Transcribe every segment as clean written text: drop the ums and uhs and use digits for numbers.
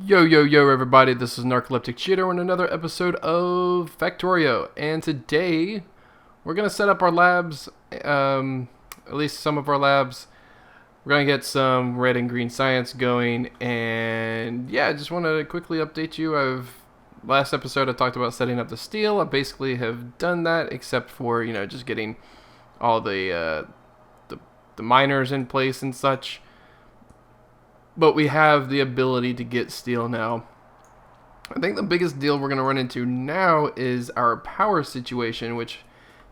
Yo, everybody, this is Narcoleptic Cheetah on another episode of Factorio. And today, we're going to set up our labs, at least some of our labs. We're going to get some red and green science going. And yeah, I just want to quickly update you. Last episode, I talked about setting up the steel. I basically have done that, except for, just getting all the miners in place and such. But we have the ability to get steel now. I think the biggest deal we're going to run into now is our power situation, which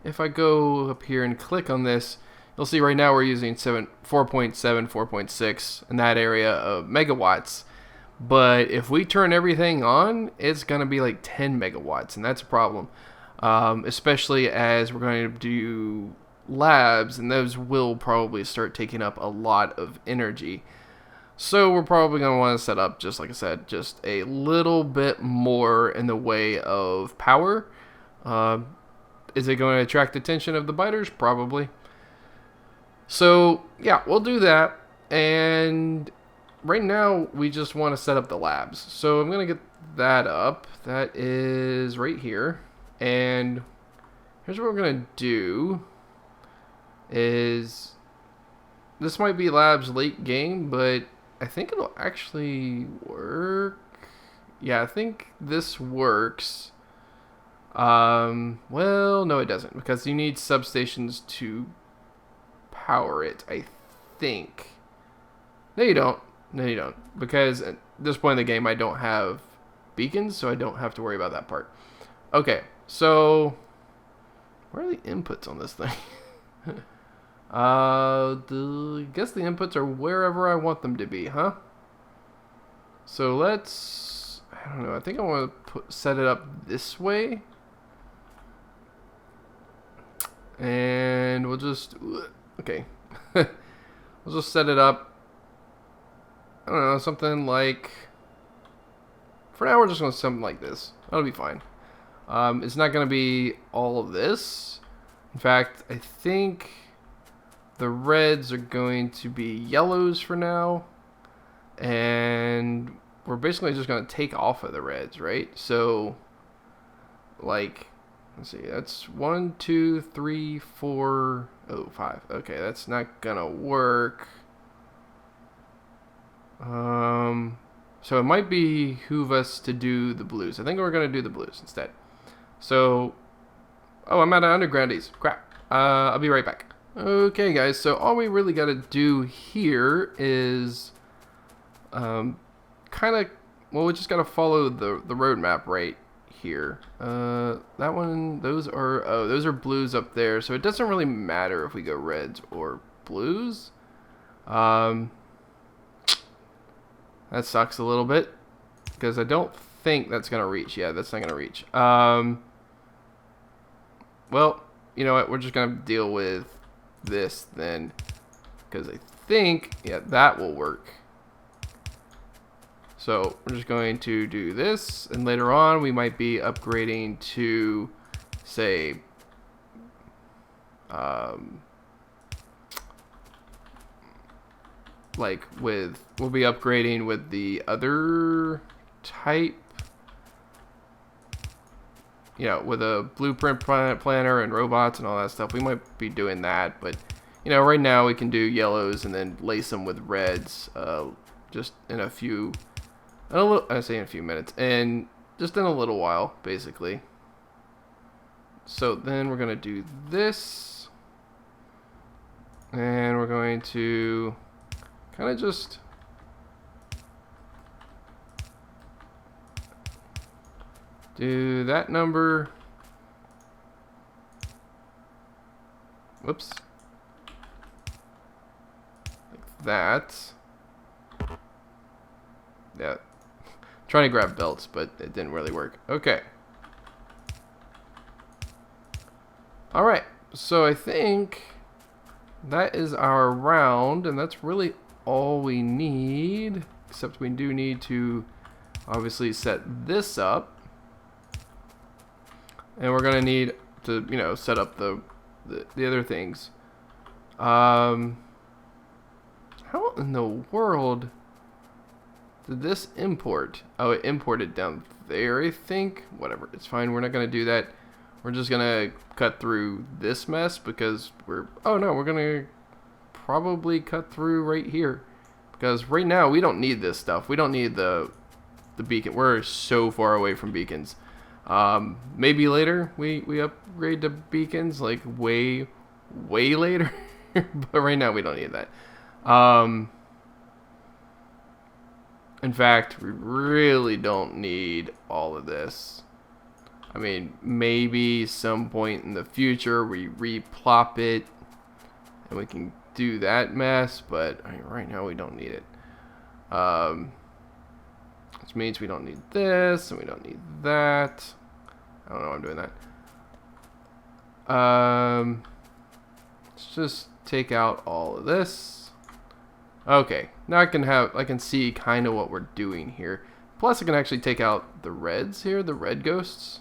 if I go up here and click on this, you'll see right now we're using 4.7, 4.6 in that area of megawatts. But if we turn everything on, it's going to be like 10 megawatts, and that's a problem. Especially as we're going to do labs, and those will probably start taking up a lot of energy. So we're probably going to want to set up, just like I said, just a little bit more in the way of power. Is it going to attract the attention of the biters? Probably. So yeah, we'll do that. And right now we just want to set up the labs. So I'm going to get that up. That is right here. And here's what we're going to do is this might be labs late game, but I think it'll actually work. Yeah, I think this works. Well, no, it doesn't, because you need substations to power it, I think. No, you don't. No, you don't. Because at this point in the game, I don't have beacons, so I don't have to worry about that part. Okay, so where are the inputs on this thing? I guess the inputs are wherever I want them to be, huh? So let's, I don't know, I think I want to set it up this way. And we'll just, okay. We'll just set it up, I don't know, something like, for now we're just going to something like this. That'll be fine. It's not going to be all of this. In fact, I think the reds are going to be yellows for now. And we're basically just going to take off of the reds, right? So, like, let's see. That's 1, 2, 3, 4, 5. Okay, that's not going to work. So it might behoove us to do the blues. I think we're going to do the blues instead. So, I'm out of undergroundies. Crap. I'll be right back. Okay, guys, so all we really got to do here is kind of, well, we just got to follow the roadmap right here. That one, those are blues up there, so it doesn't really matter if we go reds or blues. That sucks a little bit, because I don't think that's going to reach. Yeah, that's not going to reach. Well, you know what, we're just going to deal with this then, because I think, yeah, that will work. So we're just going to do this, and later on we might be upgrading to, say, like we'll be upgrading with the other type, with a blueprint planner and robots and all that stuff. We might be doing that, but right now we can do yellows and then lace them with reds, just in a few, I say in a few minutes, and just in a little while, basically. So then we're gonna do this, and we're going to kind of just do that number. Whoops. Like that. Yeah. Trying to grab belts, but it didn't really work. Okay. Alright. So I think that is our round, and that's really all we need. Except we do need to obviously set this up. And we're going to need to, set up the other things. How in the world Did this import? Oh, it imported down there, I think. Whatever, it's fine. We're not going to do that. We're just going to cut through this mess because we're... Oh, no, we're going to probably cut through right here. Because right now, we don't need this stuff. We don't need the beacon. We're so far away from beacons. Maybe later we upgrade to beacons, like way later. But right now, we don't need that. In fact, we really don't need all of this. I mean, maybe some point in the future we replop it and we can do that mess, but I mean, right now we don't need it. Which means we don't need this and we don't need that. I don't know why I'm doing that. Let's just take out all of this. Okay, now I can see kind of what we're doing here. Plus I can actually take out the reds here, the red ghosts.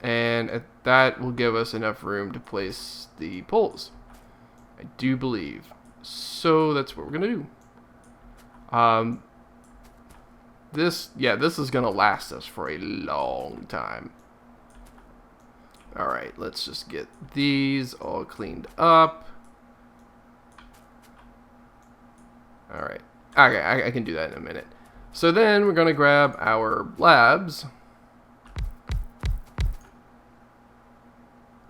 And that will give us enough room to place the poles, I do believe. So that's what we're gonna do. This is gonna last us for a long time. Alright, let's just get these all cleaned up. Alright, okay, I can do that in a minute. So then we're gonna grab our labs.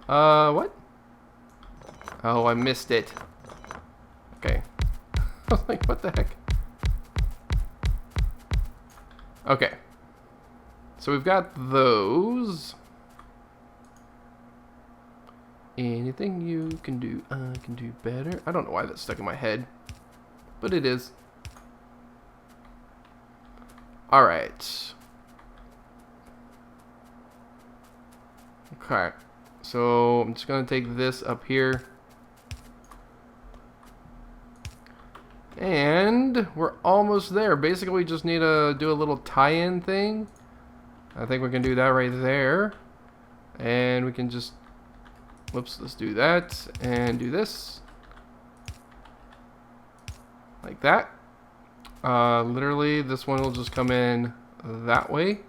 What? Oh, I missed it. Okay. I was like, what the heck? Okay. So we've got those. Anything you can do, I can do better. I don't know why that's stuck in my head, but it is. Alright. Okay. So I'm just going to take this up here. And we're almost there. Basically, we just need to do a little tie-in thing. I think we can do that right there. And we can just... Whoops, let's do that. And do this. Like that. Literally, this one will just come in that way.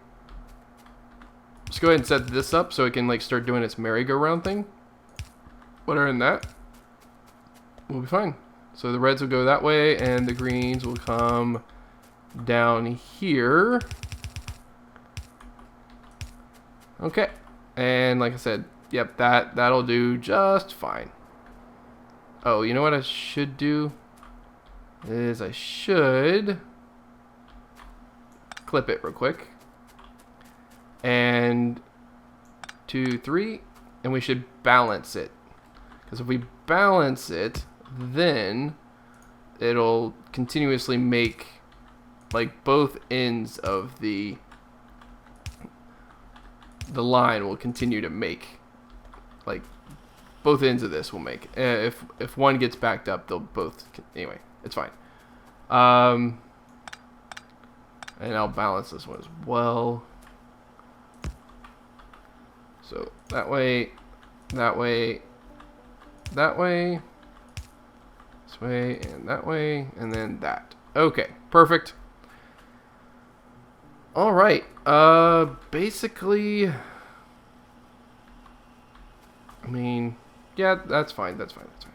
Just go ahead and set this up so it can like start doing its merry-go-round thing. Other than that, we'll be fine. So the reds will go that way, and the greens will come down here. Okay, and like I said, yep, that'll do just fine. Oh, you know what I should do? Is I should clip it real quick. And 2, 3, and we should balance it. Because if we balance it, then it'll continuously make like both ends of the line will continue to make, like both ends of this will make. If one gets backed up, they'll both, anyway, it's fine. And I'll balance this one as well. So that way, that way, that way, this way, and that way, and then that. Okay, perfect. All right. Basically, I mean, yeah, that's fine. That's fine. That's fine.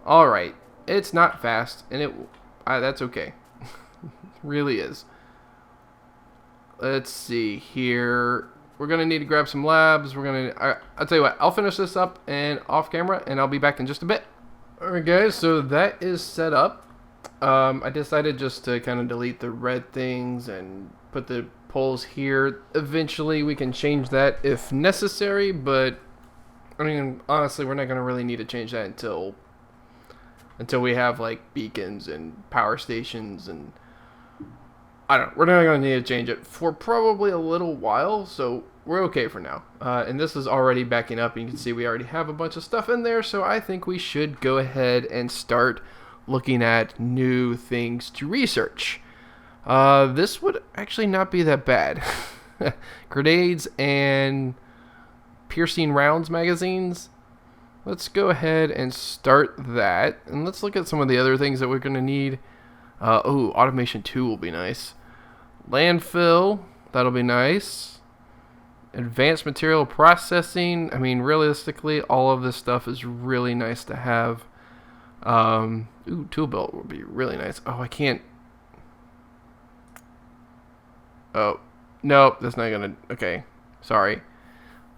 All right. It's not fast, and that's okay. It really is. Let's see here. We're gonna need to grab some labs. I'll tell you what. I'll finish this up and off camera, and I'll be back in just a bit. All right, guys. So that is set up. I decided just to kind of delete the red things and put the poles here. Eventually, we can change that if necessary, but I mean, honestly, we're not gonna really need to change that until we have like beacons and power stations, and I don't know. We're not gonna need to change it for probably a little while, so we're okay for now. And this is already backing up, and you can see we already have a bunch of stuff in there, so I think we should go ahead and start looking at new things to research. This would actually not be that bad. Grenades and piercing rounds magazines. Let's go ahead and start that, and let's look at some of the other things that we're going to need. Oh, automation 2 will be nice. Landfill, that'll be nice. Advanced material processing. I mean, realistically, all of this stuff is really nice to have. Ooh, tool belt would be really nice. Oh, I can't. Oh, nope, that's not gonna. Okay, sorry.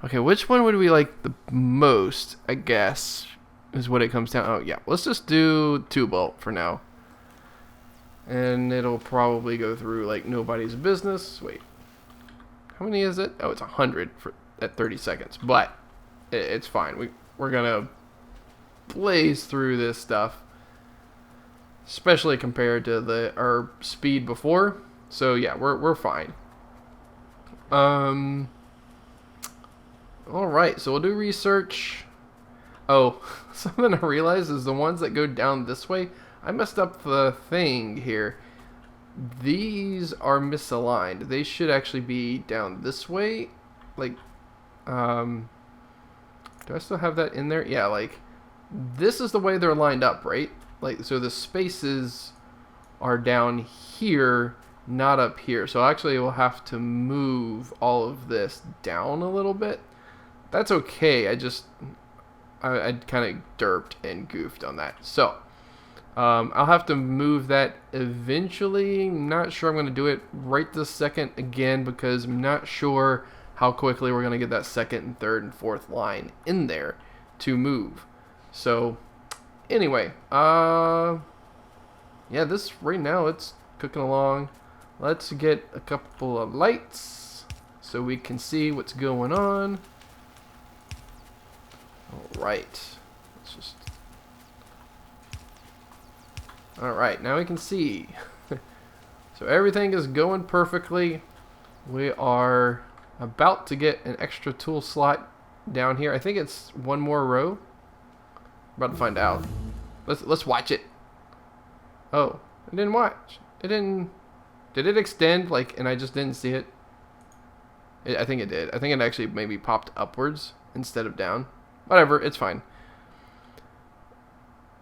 Okay, which one would we like the most? I guess is what it comes down. Oh yeah, let's just do tool belt for now, and it'll probably go through like nobody's business. Wait, how many is it? Oh, it's 100 for at 30 seconds, but it's fine. We're gonna blaze through this stuff, especially compared to our speed before. So yeah, we're fine. All right, so we'll do research. Oh, something I realized is the ones that go down this way. I messed up the thing here. These are misaligned. They should actually be down this way. Like, do I still have that in there? Yeah, like, this is the way they're lined up, right? Like, so the spaces are down here, not up here. So actually we'll have to move all of this down a little bit. That's okay. I kind of derped and goofed on that. So I'll have to move that eventually. Not sure I'm going to do it right this second again because I'm not sure how quickly we're going to get that second and third and fourth line in there to move. So anyway, yeah, this right now it's cooking along. Let's get a couple of lights so we can see what's going on. Alright. Alright, now we can see. So everything is going perfectly. We are about to get an extra tool slot down here. I think it's one more row. About to find out. Let's watch it. Oh, I didn't watch. It didn't. Did it extend like and I just didn't see it? I think it did. I think it actually maybe popped upwards instead of down. Whatever, it's fine.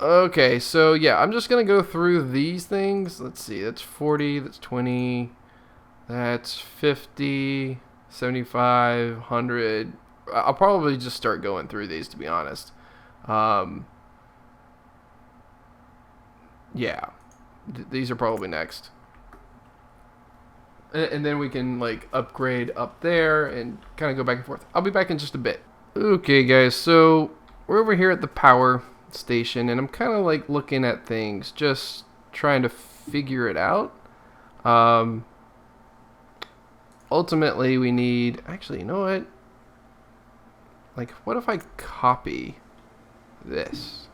Okay, so yeah, I'm just going to go through these things. Let's see, that's 40, that's 20, that's 50, 75, 100. I'll probably just start going through these, to be honest. Yeah, these are probably next. And then we can like upgrade up there and kind of go back and forth. I'll be back in just a bit. Okay guys, so we're over here at the power station and I'm kind of like looking at things, just trying to figure it out. Ultimately we need, actually, you know what? Like, what if I copy this?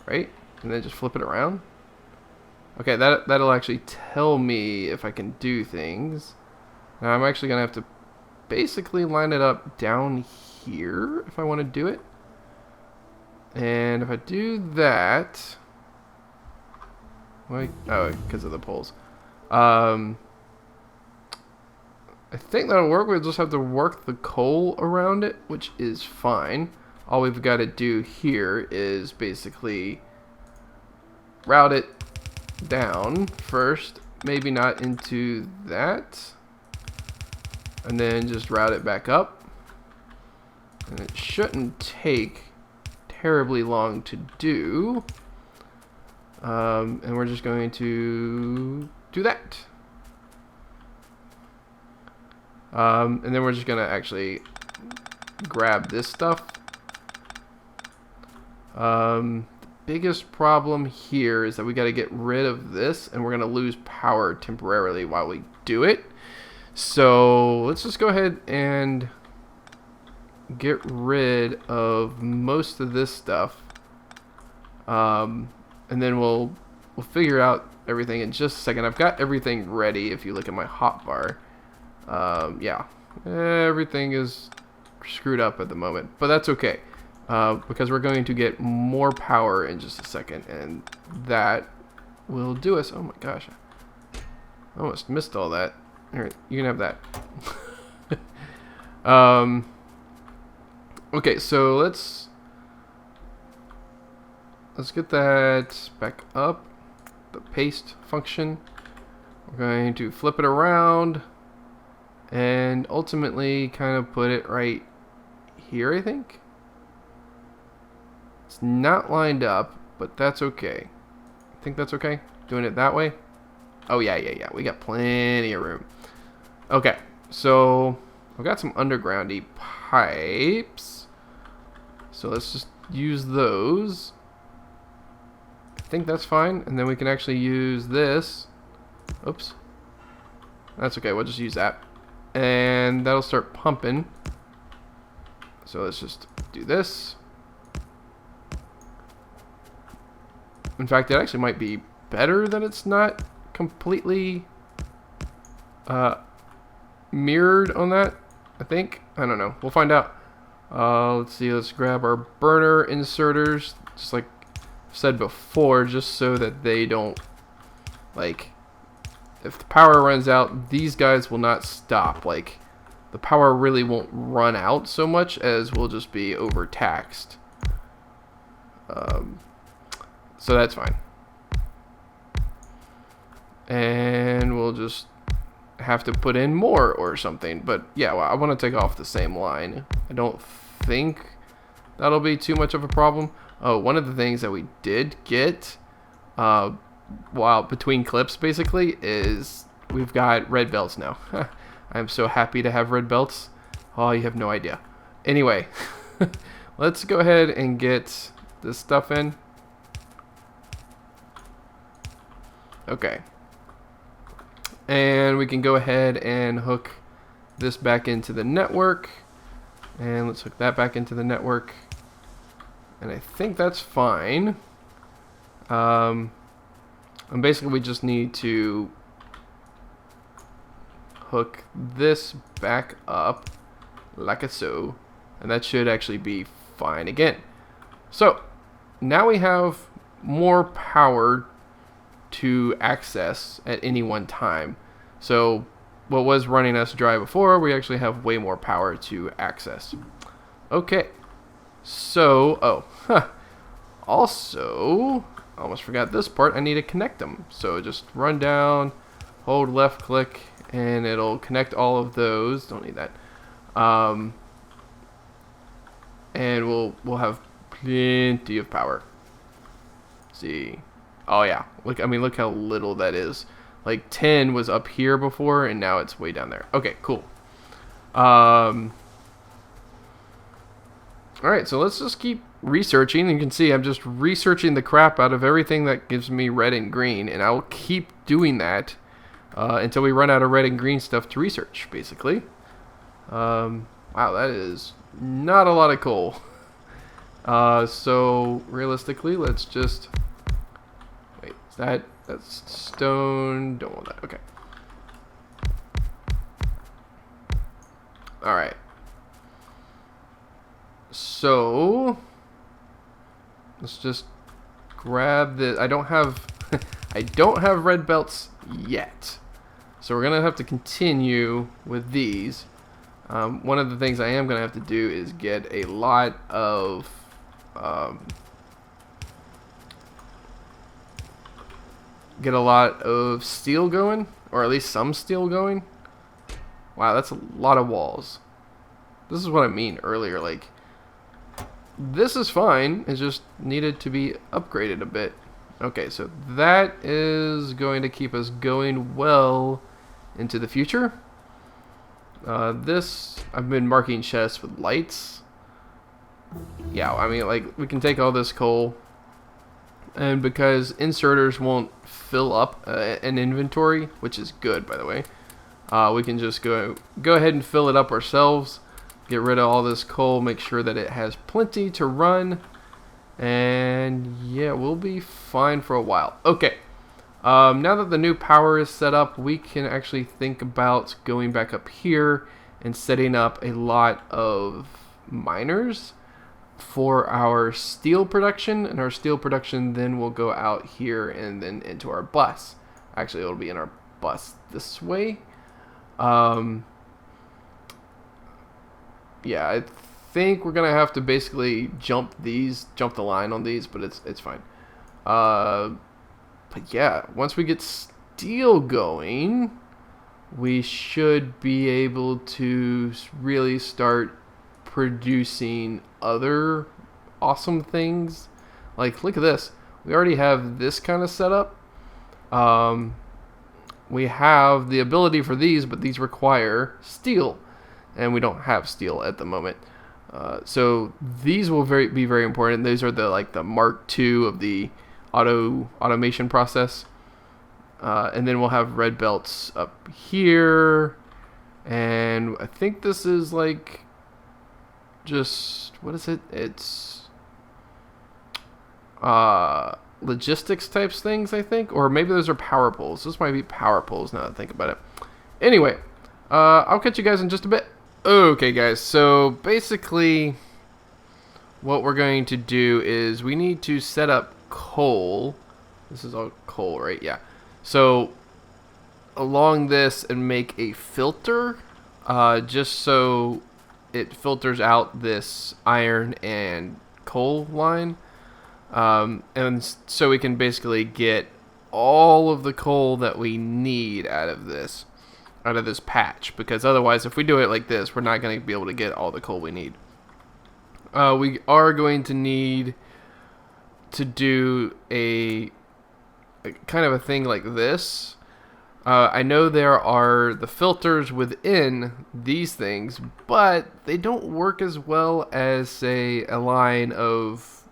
Right? And then just flip it around? Okay, that'll actually tell me if I can do things. Now I'm actually going to have to basically line it up down here if I want to do it. And if I do that... Wait, oh, because of the poles. I think that'll work. We'll just have to work the coal around it, which is fine. All we've got to do here is basically route it down first, maybe not into that, and then just route it back up, and it shouldn't take terribly long to do, and we're just going to do that, and then we're just going to actually grab this stuff. Biggest problem here is that we got to get rid of this and we're going to lose power temporarily while we do it. So let's just go ahead and get rid of most of this stuff, and then we'll figure out everything in just a second. I've got everything ready. If you look at my hotbar, yeah, everything is screwed up at the moment, but that's okay. Because we're going to get more power in just a second, and that will do us. Oh my gosh, I almost missed all that. Here, you can have that. Okay, so let's get that back up. the paste function. We're going to flip it around and ultimately kind of put it right here, I think. It's not lined up, but that's okay. I think that's okay. Doing it that way. Oh, yeah. We got plenty of room. Okay, so I've got some undergroundy pipes. So let's just use those. I think that's fine. And then we can actually use this. Oops. That's okay. We'll just use that. And that'll start pumping. So let's just do this. In fact, it actually might be better that it's not completely mirrored on that, I think. I don't know. We'll find out. Let's see. Let's grab our burner inserters, just like I've said before, just so that they don't, like, if the power runs out, these guys will not stop. Like, the power really won't run out so much as we'll just be overtaxed. So that's fine. And we'll just have to put in more or something. But yeah, well, I want to take off the same line. I don't think that'll be too much of a problem. Oh, one of the things that we did get while between clips basically is we've got red belts now. I'm so happy to have red belts. Oh, you have no idea. Anyway, let's go ahead and get this stuff in. Okay. And we can go ahead and hook this back into the network. And let's hook that back into the network. And I think that's fine. And basically we just need to hook this back up like so. And that should actually be fine again. So now we have more power to access at any one time. So what was running us dry before, we actually have way more power to access. Okay. So, also, I almost forgot this part. I need to connect them. So just run down, hold left click, and it'll connect all of those. Don't need that. And we'll have plenty of power. Let's see. Oh yeah, look how little that is. Like 10 was up here before, and now it's way down there. Okay, cool. All right, so let's just keep researching. You can see I'm just researching the crap out of everything that gives me red and green, and I will keep doing that until we run out of red and green stuff to research, basically. Wow, that is not a lot of coal. So realistically, let's just wait. That's stone. Don't want that. Okay. All right. So let's just grab this. I don't have red belts yet, so we're gonna have to continue with these. One of the things I am gonna have to do is get a lot of steel going, or at least some steel going. Wow, that's a lot of walls. This is what I mean earlier, like, this is fine, it just needed to be upgraded a bit. Okay, so that is going to keep us going well into the future. This, I've been marking chests with lights. Yeah, I mean, like, we can take all this coal, and because inserters won't fill up an inventory, which is good, by the way, we can just go ahead and fill it up ourselves. Get rid of all this coal, make sure that it has plenty to run, and yeah, we'll be fine for a while. Okay, now that the new power is set up, we can actually think about going back up here and setting up a lot of miners for our steel production, and our steel production then will go out here and then into our bus. Actually, it'll be in our bus this way. Yeah, I think we're gonna have to basically jump the line on these, but it's fine. But yeah, once we get steel going, we should be able to really start producing other awesome things. Like, look at this. We already have this kind of setup. We have the ability for these, but these require steel, and we don't have steel at the moment. So these will be very important. These are the Mark II of the automation process. And then we'll have red belts up here. And I think this is like just, what is it? It's logistics types things, I think. Or maybe those are power poles. This might be power poles now that I think about it. Anyway, I'll catch you guys in just a bit. Okay, guys. So basically, what we're going to do is we need to set up coal. This is all coal, right? Yeah. So along this and make a filter, just so it filters out this iron and coal line, and so we can basically get all of the coal that we need out of this patch, because otherwise if we do it like this, we're not going to be able to get all the coal we need. We are going to need to do a kind of a thing like this. I know there are the filters within these things, but they don't work as well as, say, a line of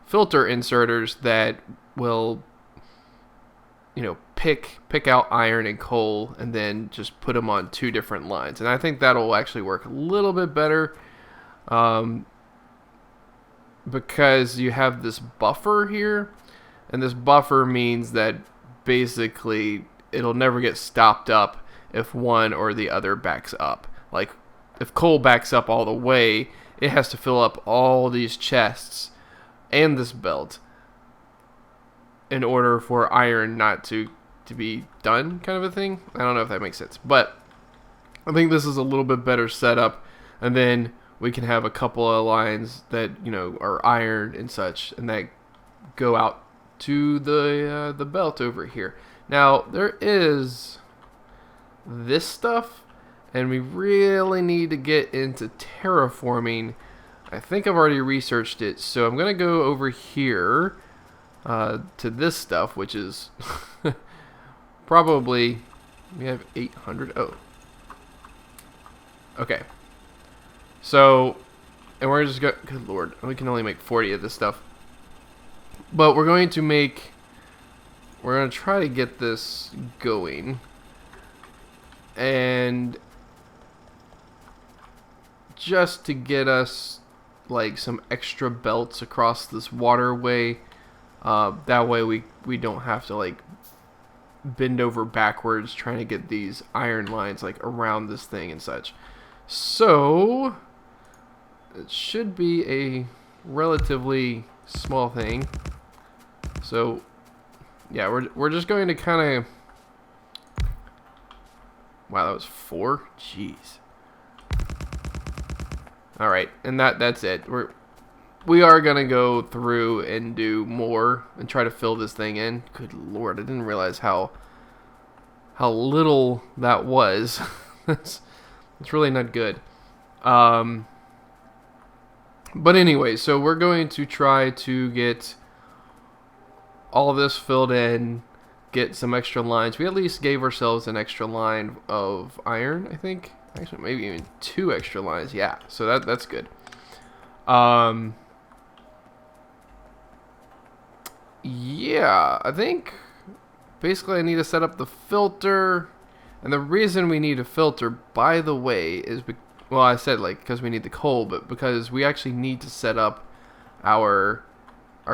filter inserters that will, pick out iron and coal and then just put them on two different lines. And I think that'll actually work a little bit better, because you have this buffer here, and this buffer means that basically it'll never get stopped up if one or the other backs up. Like, if coal backs up all the way, it has to fill up all these chests and this belt in order for iron not to be done, kind of a thing. I don't know if that makes sense, but I think this is a little bit better setup, and then we can have a couple of lines that are iron and such, and that go out to the belt over here. Now there is this stuff, and we really need to get into terraforming. I think I've already researched it, so I'm gonna go over here to this stuff, which is probably, we have 800. Oh, okay. So, and we're just good lord, we can only make 40 of this stuff. But we're going to try to get this going. And just to get us like some extra belts across this waterway. That way we don't have to like bend over backwards trying to get these iron lines like around this thing and such. So it should be a relatively small thing. So yeah, we're just going to kind of, wow, that was 4. Jeez. All right, and that's it. We are gonna go through and do more and try to fill this thing in. Good lord, I didn't realize how little that was. It's really not good. But anyway, so we're going to try to get all of this filled in, get some extra lines. We at least gave ourselves an extra line of iron, I think. Actually, maybe even 2 extra lines. Yeah, so that's good. Yeah, I think basically I need to set up the filter. And the reason we need a filter, by the way, is well, I said like because we need the coal, but because we actually need to set up our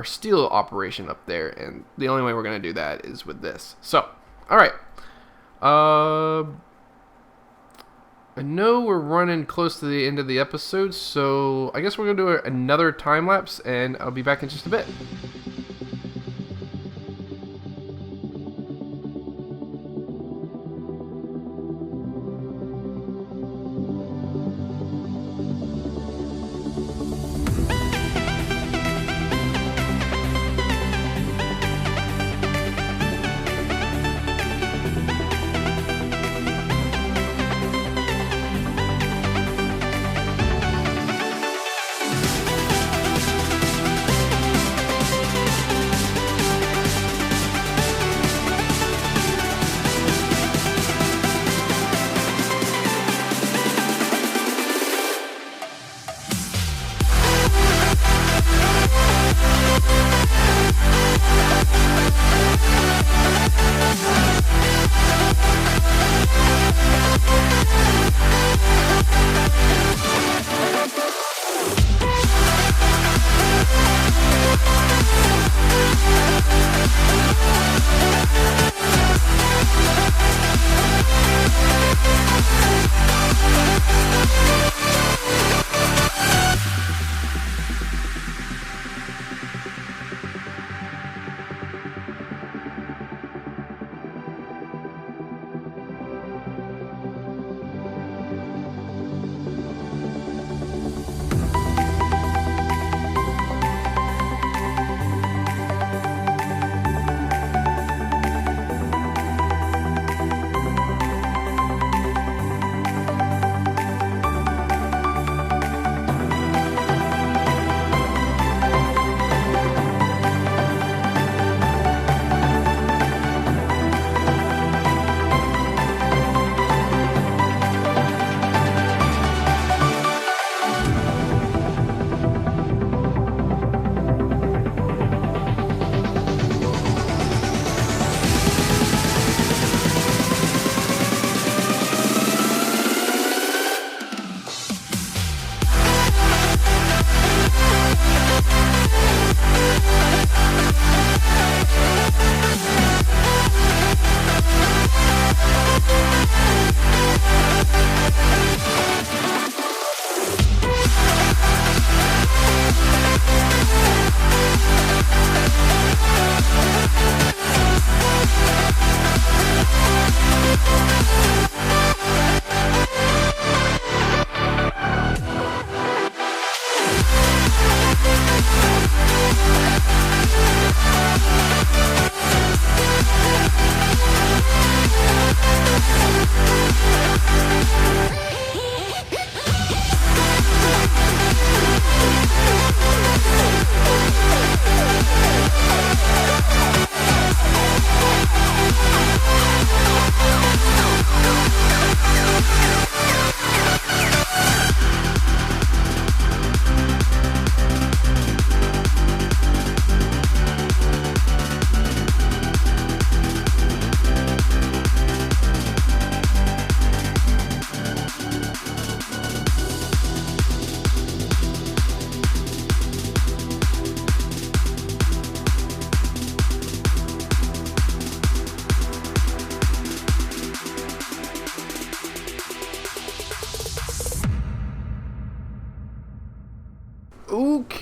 steel operation up there, and the only way we're going to do that is with this. So, all right. I know we're running close to the end of the episode, so I guess we're going to do another time lapse, and I'll be back in just a bit.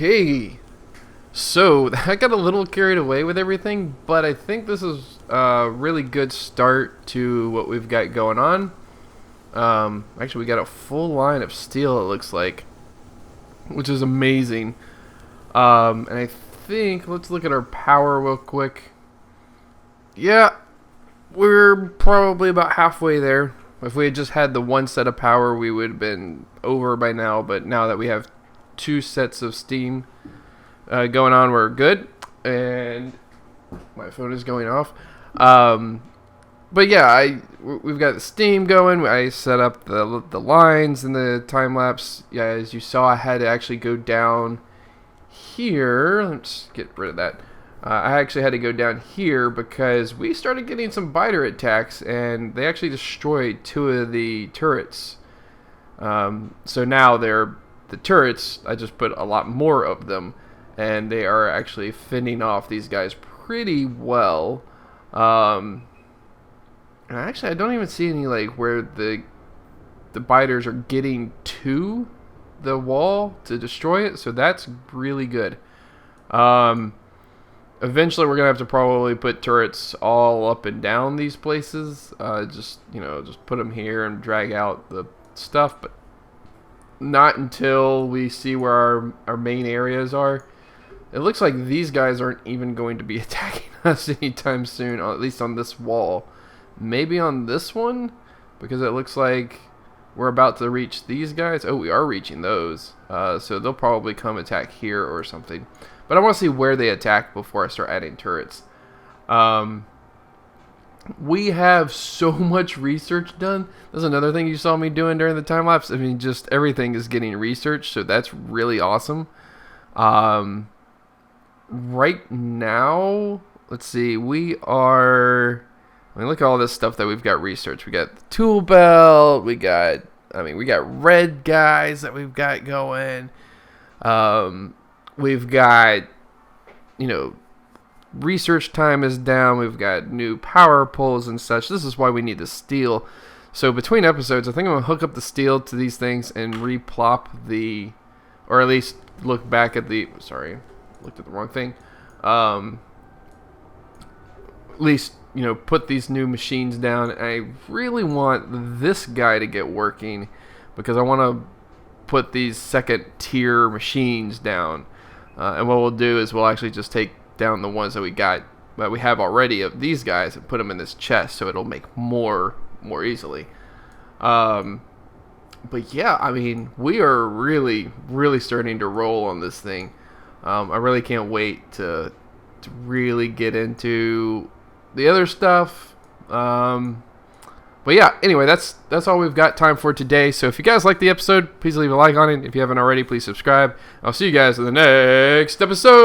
Okay. So, I got a little carried away with everything, but I think this is a really good start to what we've got going on. Actually, we got a full line of steel, it looks like, which is amazing. And I think, let's look at our power real quick. Yeah, we're probably about halfway there. If we had just had the one set of power, we would have been over by now, but now that we have two sets of steam going on, we're good. And my phone is going off. But yeah, we've got the steam going. I set up the lines in the time lapse. Yeah, as you saw, I had to actually go down here. Let's get rid of that. I actually had to go down here because we started getting some biter attacks, and they actually destroyed two of the turrets. So now the turrets, I just put a lot more of them, and they are actually fending off these guys pretty well. And actually, I don't even see any like where the biters are getting to the wall to destroy it, so that's really good. Eventually, we're gonna have to probably put turrets all up and down these places. Just put them here and drag out the stuff, but not until we see where our main areas are. It looks like these guys aren't even going to be attacking us anytime soon, at least on this wall. Maybe on this one, because it looks like we're about to reach these guys. Oh, we are reaching those. So they'll probably come attack here or something. But I want to see where they attack before I start adding turrets. We have so much research done. That's another thing you saw me doing during the time lapse. I mean, just everything is getting researched, so that's really awesome. Right now, let's see, we are... I mean, look at all this stuff that we've got researched. We got the tool belt. We got red guys that we've got going. We've got, research time is down. We've got new power poles and such. This is why we need the steel. So between episodes, I think I'm going to hook up the steel to these things and replop or at least look back at sorry, looked at the wrong thing. At least, put these new machines down. I really want this guy to get working because I want to put these second tier machines down. And what we'll do is we'll actually just take down the ones that we have already of these guys and put them in this chest so it'll make more easily. But yeah, I mean, we are really, really starting to roll on this thing. I really can't wait to really get into the other stuff. But yeah, anyway, that's all we've got time for today. So if you guys like the episode, please leave a like on it. If you haven't already, please subscribe. I'll see you guys in the next episode.